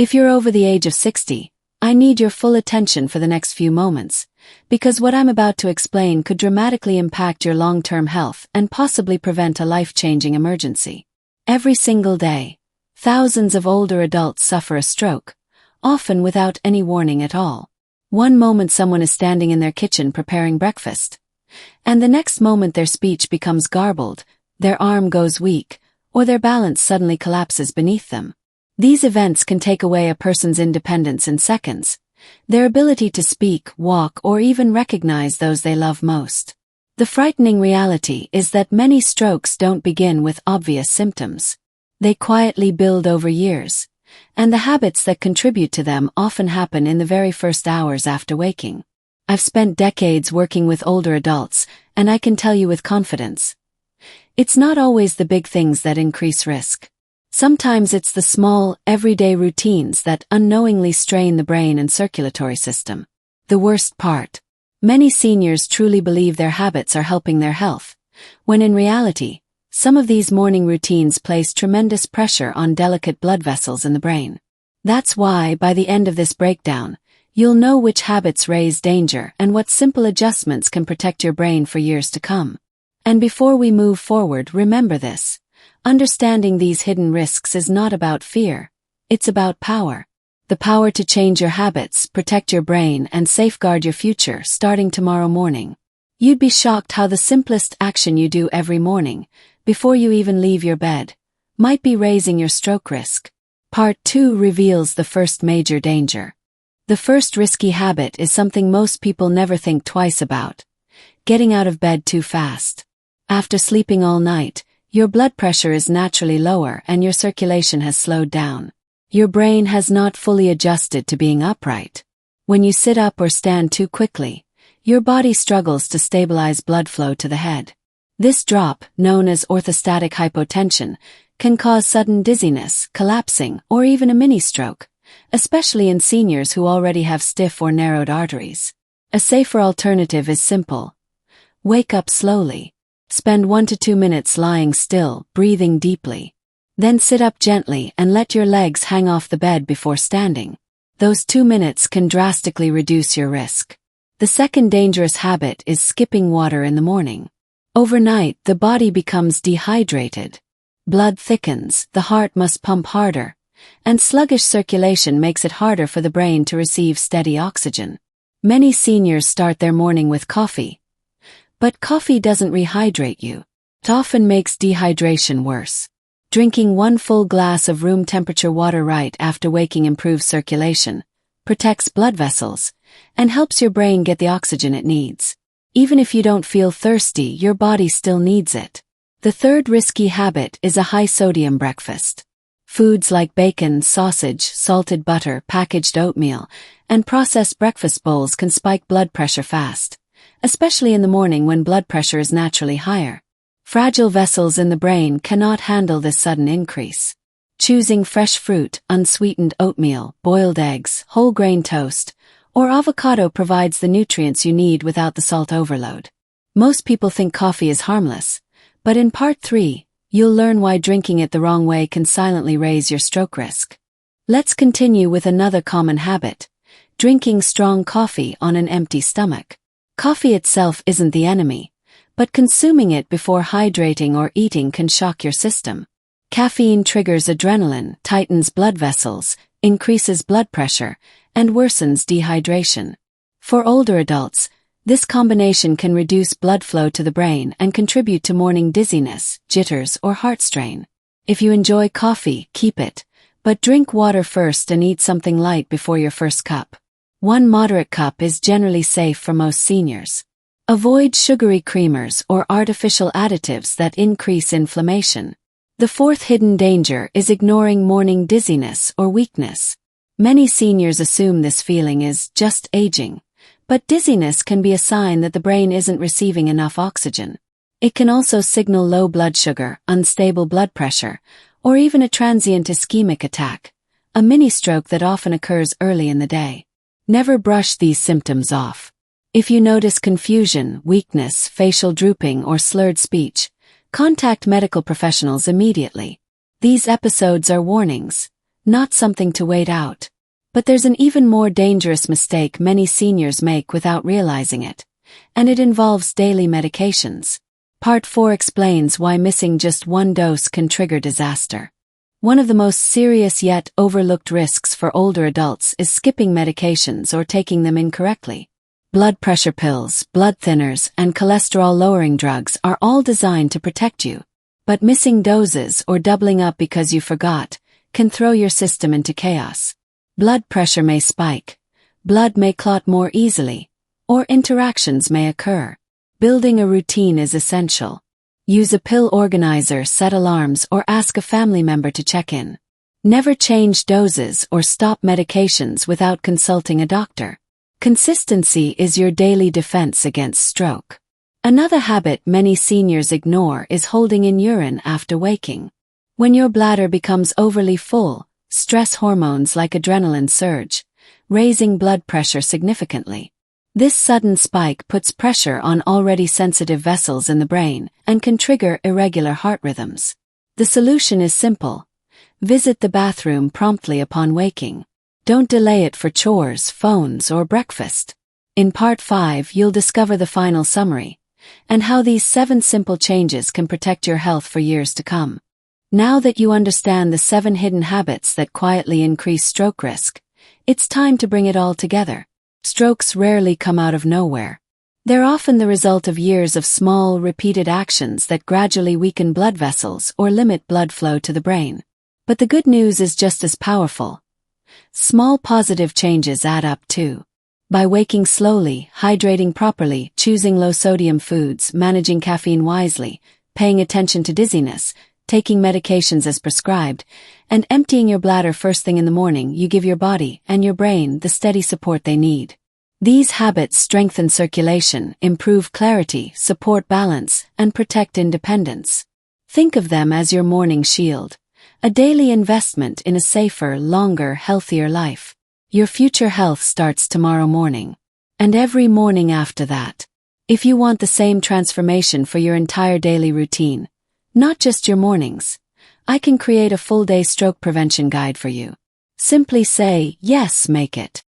If you're over the age of 60, I need your full attention for the next few moments, because what I'm about to explain could dramatically impact your long-term health and possibly prevent a life-changing emergency. Every single day, thousands of older adults suffer a stroke, often without any warning at all. One moment someone is standing in their kitchen preparing breakfast, and the next moment their speech becomes garbled, their arm goes weak, or their balance suddenly collapses beneath them. These events can take away a person's independence in seconds, their ability to speak, walk, or even recognize those they love most. The frightening reality is that many strokes don't begin with obvious symptoms. They quietly build over years, and the habits that contribute to them often happen in the very first hours after waking. I've spent decades working with older adults, and I can tell you with confidence, it's not always the big things that increase risk. Sometimes it's the small, everyday routines that unknowingly strain the brain and circulatory system. The worst part: many seniors truly believe their habits are helping their health, when in reality, some of these morning routines place tremendous pressure on delicate blood vessels in the brain. That's why, by the end of this breakdown, you'll know which habits raise danger and what simple adjustments can protect your brain for years to come. And before we move forward, remember this: understanding these hidden risks is not about fear, it's about power. The power to change your habits, protect your brain, and safeguard your future starting tomorrow morning. You'd be shocked how the simplest action you do every morning, before you even leave your bed, might be raising your stroke risk. Part 2 reveals the first major danger. The first risky habit is something most people never think twice about: getting out of bed too fast. After sleeping all night, your blood pressure is naturally lower and your circulation has slowed down. Your brain has not fully adjusted to being upright. When you sit up or stand too quickly, your body struggles to stabilize blood flow to the head. This drop, known as orthostatic hypotension, can cause sudden dizziness, collapsing, or even a mini-stroke, especially in seniors who already have stiff or narrowed arteries. A safer alternative is simple. Wake up slowly. Spend 1 to 2 minutes lying still, breathing deeply. Then sit up gently and let your legs hang off the bed before standing. Those 2 minutes can drastically reduce your risk. The second dangerous habit is skipping water in the morning. Overnight, the body becomes dehydrated. Blood thickens, the heart must pump harder, and sluggish circulation makes it harder for the brain to receive steady oxygen. Many seniors start their morning with coffee. But coffee doesn't rehydrate you. It often makes dehydration worse. Drinking 1 full glass of room temperature water right after waking improves circulation, protects blood vessels, and helps your brain get the oxygen it needs. Even if you don't feel thirsty, your body still needs it. The third risky habit is a high-sodium breakfast. Foods like bacon, sausage, salted butter, packaged oatmeal, and processed breakfast bowls can spike blood pressure fast, especially in the morning when blood pressure is naturally higher. Fragile vessels in the brain cannot handle this sudden increase. Choosing fresh fruit, unsweetened oatmeal, boiled eggs, whole grain toast, or avocado provides the nutrients you need without the salt overload. Most people think coffee is harmless, but in Part 3, you'll learn why drinking it the wrong way can silently raise your stroke risk. Let's continue with another common habit: drinking strong coffee on an empty stomach. Coffee itself isn't the enemy, but consuming it before hydrating or eating can shock your system. Caffeine triggers adrenaline, tightens blood vessels, increases blood pressure, and worsens dehydration. For older adults, this combination can reduce blood flow to the brain and contribute to morning dizziness, jitters, or heart strain. If you enjoy coffee, keep it, but drink water first and eat something light before your first cup. 1 moderate cup is generally safe for most seniors. Avoid sugary creamers or artificial additives that increase inflammation. The fourth hidden danger is ignoring morning dizziness or weakness. Many seniors assume this feeling is just aging, but dizziness can be a sign that the brain isn't receiving enough oxygen. It can also signal low blood sugar, unstable blood pressure, or even a transient ischemic attack, a mini-stroke that often occurs early in the day. Never brush these symptoms off. If you notice confusion, weakness, facial drooping, or slurred speech, contact medical professionals immediately. These episodes are warnings, not something to wait out. But there's an even more dangerous mistake many seniors make without realizing it, and it involves daily medications. Part 4 explains why missing just one dose can trigger disaster. One of the most serious yet overlooked risks for older adults is skipping medications or taking them incorrectly. Blood pressure pills, blood thinners, and cholesterol-lowering drugs are all designed to protect you. But missing doses or doubling up because you forgot can throw your system into chaos. Blood pressure may spike, blood may clot more easily, or interactions may occur. Building a routine is essential. Use a pill organizer, set alarms, or ask a family member to check in. Never change doses or stop medications without consulting a doctor. Consistency is your daily defense against stroke. Another habit many seniors ignore is holding in urine after waking. When your bladder becomes overly full, stress hormones like adrenaline surge, raising blood pressure significantly. This sudden spike puts pressure on already sensitive vessels in the brain and can trigger irregular heart rhythms. The solution is simple. Visit the bathroom promptly upon waking. Don't delay it for chores, phones, or breakfast. In Part 5, you'll discover the final summary, and how these 7 simple changes can protect your health for years to come. Now that you understand the 7 hidden habits that quietly increase stroke risk, it's time to bring it all together. Strokes rarely come out of nowhere. They're often the result of years of small, repeated actions that gradually weaken blood vessels or limit blood flow to the brain. But the good news is just as powerful. Small positive changes add up too. By waking slowly, hydrating properly, choosing low-sodium foods, managing caffeine wisely, paying attention to dizziness, taking medications as prescribed, and emptying your bladder first thing in the morning, you give your body and your brain the steady support they need. These habits strengthen circulation, improve clarity, support balance, and protect independence. Think of them as your morning shield, a daily investment in a safer, longer, healthier life. Your future health starts tomorrow morning, and every morning after that. If you want the same transformation for your entire daily routine, not just your mornings, I can create a full-day stroke prevention guide for you. Simply say, yes, make it.